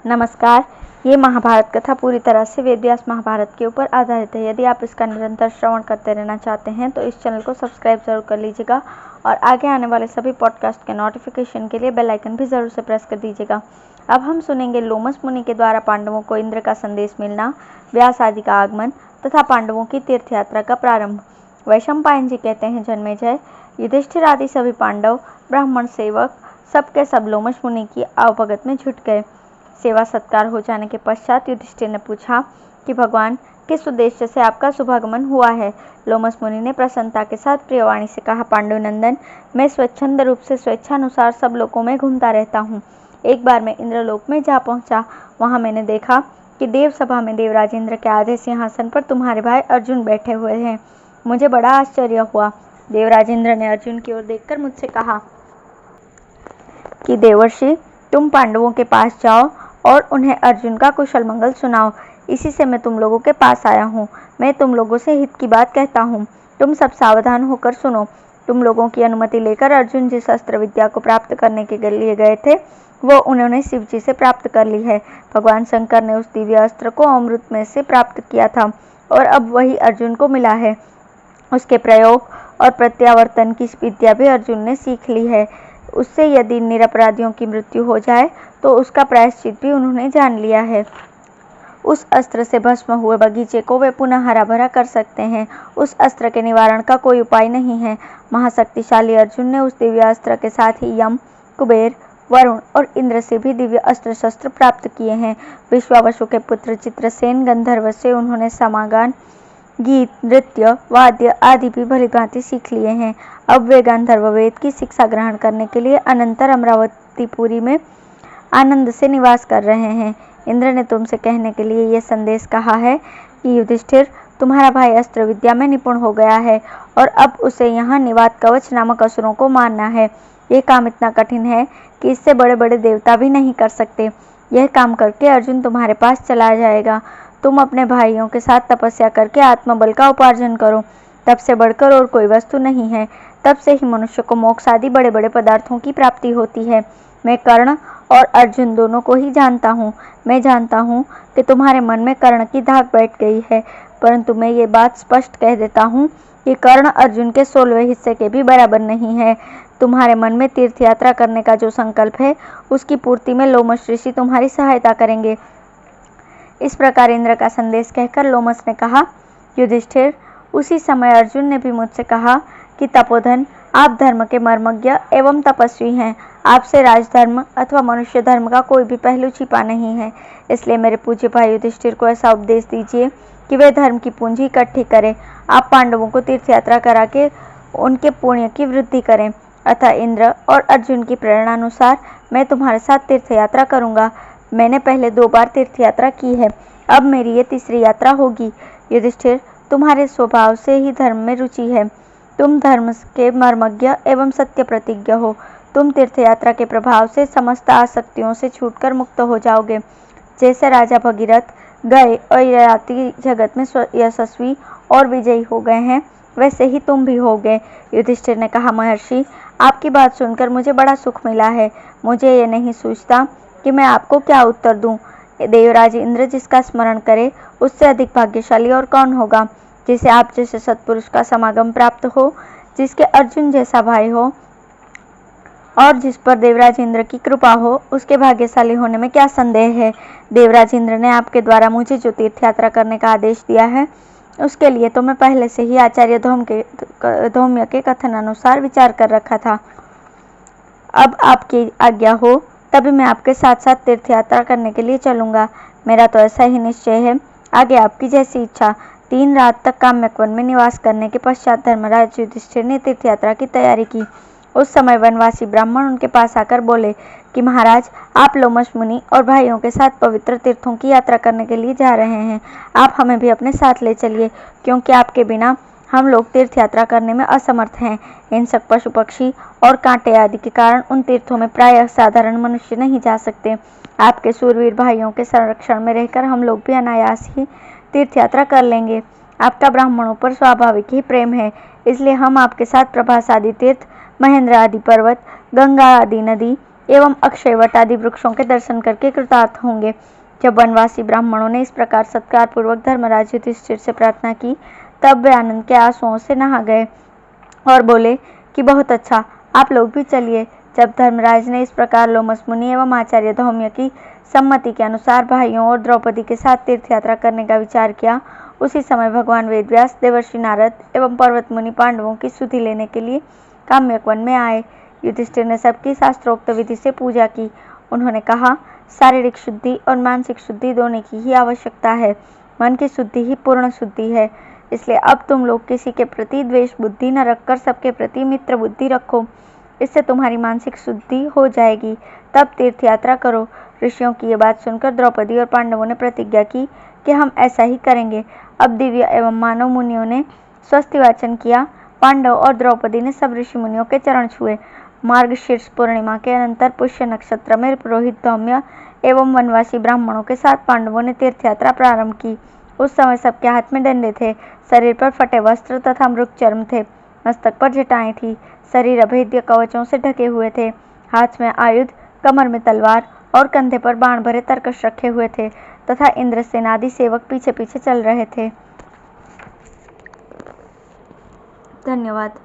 नमस्कार। ये महाभारत कथा पूरी तरह से वेद व्यास महाभारत के ऊपर आधारित है। यदि आप इसका निरंतर श्रवण करते रहना चाहते हैं तो इस चैनल को सब्सक्राइब जरूर कर लीजिएगा और आगे आने वाले सभी पॉडकास्ट के नोटिफिकेशन के लिए बेल आइकन भी जरूर से प्रेस कर दीजिएगा। अब हम सुनेंगे लोमस मुनि के द्वारा पांडवों को इंद्र का संदेश मिलना, व्यास आदि का आगमन तथा पांडवों की तीर्थ यात्रा का प्रारंभ। वैशंपायन जी कहते हैं, जन्मेजय, युधिष्ठिर आदि सभी पांडव, ब्राह्मण, सेवक सबके सब लोमस मुनि की आवभगत में जुट गए। सेवा सत्कार हो जाने के पश्चात युधिष्ठिर ने पूछा कि भगवान, किस उद्देश्य से आपका शुभागमन हुआ है। लोमस मुनि ने प्रसन्नता के साथ प्रियवाणी से कहा, पांडुनंदन, मैं स्वच्छंद रूप से स्वेच्छानुसार सब लोकों में घूमता रहता हूँ। एक बार मैं इंद्रलोक में जा पहुंचा। वहां मैंने देखा कि देव सभा में देवराज इंद्र के आधे सिंहासन पर तुम्हारे भाई अर्जुन बैठे हुए हैं। मुझे बड़ा आश्चर्य हुआ। देवराज इंद्र ने अर्जुन की ओर देखकर मुझसे कहा कि देवर्षि, तुम पांडवों के पास जाओ और उन्हें अर्जुन का कुशल मंगल सुनाओ। इसी से मैं तुम लोगों के पास आया हूँ। मैं तुम लोगों से हित की बात कहता हूँ, तुम सब सावधान होकर सुनो। तुम लोगों की अनुमति लेकर अर्जुन जिस अस्त्र विद्या को प्राप्त करने के लिए गए थे वो उन्होंने शिव जी से प्राप्त कर ली है। भगवान शंकर ने उस दिव्य अस्त्र को अमृत में से प्राप्त किया था और अब वही अर्जुन को मिला है। उसके प्रयोग और प्रत्यावर्तन की विद्या भी अर्जुन ने सीख ली है। उससे यदि निरपराधियों की मृत्यु हो जाए तो उसका प्रायश्चित भी उन्होंने जान लिया है। उस अस्त्र से भस्म हुए बगीचे को वे पुनः हरा भरा कर सकते हैं। उस अस्त्र के निवारण का कोई उपाय नहीं है। महाशक्तिशाली अर्जुन ने उस दिव्य अस्त्र के साथ ही यम, कुबेर, वरुण और इंद्र से भी दिव्य अस्त्र शस्त्र प्राप्त किए हैं। विश्वावसु के पुत्र चित्रसेन गंधर्व से उन्होंने समागान, गीत, नृत्य, वाद्य आदि भी भली भांति सीख लिए हैं। अब वे गांधर्व वेद की शिक्षा ग्रहण करने के लिए अनंतर अमरावतीपुरी में आनंद से निवास कर रहे हैं। इंद्र ने तुमसे कहने के लिए यह संदेश कहा है कि युधिष्ठिर, तुम्हारा भाई अस्त्र विद्या में निपुण हो गया है और अब उसे यहाँ निवात कवच नामक असुरों को मारना है। यह काम इतना कठिन है कि इससे बड़े बड़े देवता भी नहीं कर सकते। यह काम करके अर्जुन तुम्हारे पास चला जाएगा। तुम अपने भाइयों के साथ तपस्या करके आत्मबल का उपार्जन करो। तब से बढ़कर और कोई वस्तु नहीं है। तब से ही मनुष्य को मोक्ष आदि बड़े बड़े पदार्थों की प्राप्ति होती है। मैं कर्ण और अर्जुन दोनों को ही जानता हूँ। मैं जानता हूँ कि तुम्हारे मन में कर्ण की धाक बैठ गई है, परंतु मैं ये बात स्पष्ट कह देता हूँ कि कर्ण अर्जुन के 16वें हिस्से के भी बराबर नहीं है। तुम्हारे मन में तीर्थ यात्रा करने का जो संकल्प है उसकी पूर्ति में लोमस ऋषि तुम्हारी सहायता करेंगे। इस प्रकार इंद्र का संदेश कहकर लोमस ने कहा, युधिष्ठिर, उसी समय अर्जुन ने भी मुझसे कहा कि तपोधन, आप धर्म के मर्मज्ञ एवं तपस्वी हैं। आपसे राजधर्म अथवा मनुष्य धर्म का कोई भी पहलू छिपा नहीं है। इसलिए मेरे पूज्य भाई युधिष्ठिर को ऐसा उपदेश दीजिए कि वे धर्म की पूंजी इकट्ठी करें। आप पांडवों को तीर्थ यात्रा करा के उनके पुण्य की वृद्धि करें। अतः इंद्र और अर्जुन की प्रेरणा अनुसार मैं तुम्हारे साथ तीर्थ यात्रा करूंगा। मैंने पहले 2 बार तीर्थ यात्रा की है, अब मेरी ये तीसरी यात्रा होगी। युधिष्ठिर, तुम्हारे स्वभाव से ही धर्म में रुचि है। तुम धर्म के मर्मज्ञ एवं सत्य प्रतिज्ञ हो। तुम तीर्थ यात्रा के प्रभाव से समस्त आसक्तियों से छूटकर मुक्त हो जाओगे। जैसे राजा भगीरथ गए और याति जगत में यशस्वी और विजयी हो गए हैं, वैसे ही तुम भी होगे। युधिष्ठिर ने कहा, महर्षि, आपकी बात सुनकर मुझे बड़ा सुख मिला है। मुझे ये नहीं सूझता कि मैं आपको क्या उत्तर दूं। देवराज इंद्र जिसका स्मरण करे उससे अधिक भाग्यशाली और कौन होगा। जिसे आप जैसे सत्पुरुष का समागम प्राप्त हो, जिसके अर्जुन जैसा भाई हो और जिस पर देवराज इंद्र की कृपा हो, उसके भाग्यशाली होने में क्या संदेह है। देवराज इंद्र ने आपके द्वारा मुझे जो तीर्थ यात्रा करने का आदेश दिया है उसके लिए तो मैं पहले से ही आचार्य धौम्य के कथन अनुसार विचार कर रखा था। अब आपकी आज्ञा हो तभी मैं आपके साथ साथ तीर्थ यात्रा करने के लिए चलूंगा। मेरा तो ऐसा ही निश्चय है। आगे आपकी जैसी इच्छा। 3 रात तक काम्यकवन में निवास करने के पश्चात धर्मराज युधिष्ठिर ने तीर्थ यात्रा की तैयारी की। उस समय वनवासी ब्राह्मण उनके पास आकर बोले कि महाराज, आप लोमस मुनि और भाइयों के साथ पवित्र तीर्थों की यात्रा करने के लिए जा रहे हैं। आप हमें भी अपने साथ ले चलिए, क्योंकि आपके बिना हम लोग तीर्थ यात्रा करने में असमर्थ हैं। हिंसक पशु पक्षी और कांटे आदि के कारण उन तीर्थों में प्रायः साधारण मनुष्य नहीं जा सकते। आपके सूरवीर भाइयों के संरक्षण में रहकर हम लोग भी अनायास ही तीर्थ यात्रा कर लेंगे। आपका ब्राह्मणों पर स्वाभाविक ही प्रेम है, इसलिए हम आपके साथ प्रभास आदि तीर्थ, महेंद्र आदि पर्वत, गंगा आदि नदी एवं अक्षयवट आदि वृक्षों के दर्शन करके कृतार्थ होंगे। जब वनवासी ब्राह्मणों ने इस प्रकार सत्कार पूर्वक धर्मराज युधिष्ठिर से प्रार्थना की, तब वे आनंद के आंसुओं से नहा गए और बोले कि बहुत अच्छा, आप लोग भी चलिए। जब धर्मराज ने इस प्रकार लोमस मुनि एवं आचार्य धौम्य की सम्मति के अनुसार भाइयों और द्रौपदी के साथ तीर्थ यात्रा करने का विचार किया, उसी समय भगवान वेदव्यास, देवर्षि नारद एवं पर्वत मुनि पांडवों की स्तुति लेने के लिए काम्यक वन में आए। युधिष्ठिर ने सबकी शास्त्रोक्त विधि से पूजा की। उन्होंने कहा, शारीरिक शुद्धि और मानसिक शुद्धि दोनों की ही आवश्यकता है। मन की शुद्धि ही पूर्ण शुद्धि है। इसलिए अब तुम लोग किसी के प्रति द्वेष बुद्धि न रखकर सबके प्रति मित्र बुद्धि रखो। इससे तुम्हारी मानसिक शुद्धि हो जाएगी, तब तीर्थ यात्रा करो। ऋषियों की ये बात सुनकर द्रौपदी और पांडवों ने प्रतिज्ञा की कि हम ऐसा ही करेंगे। अब दिव्य एवं मानव मुनियों ने स्वस्ति वाचन किया। पांडव और द्रौपदी ने सब ऋषि मुनियों के चरण छुए। मार्गशीर्ष पूर्णिमा के अनंतर पुष्य नक्षत्र में पुरोहित धौम्य एवं वनवासी ब्राह्मणों के साथ पांडवों ने तीर्थ यात्रा प्रारंभ की। उस समय सबके हाथ में डंडे थे, शरीर पर फटे वस्त्र तथा मृग चर्म थे, मस्तक पर जटाएं थी, शरीर अभेद्य कवचों से ढके हुए थे, हाथ में आयुध, कमर में तलवार और कंधे पर बाण भरे तरकश रखे हुए थे तथा इंद्रसेन आदि सेवक पीछे पीछे चल रहे थे। धन्यवाद।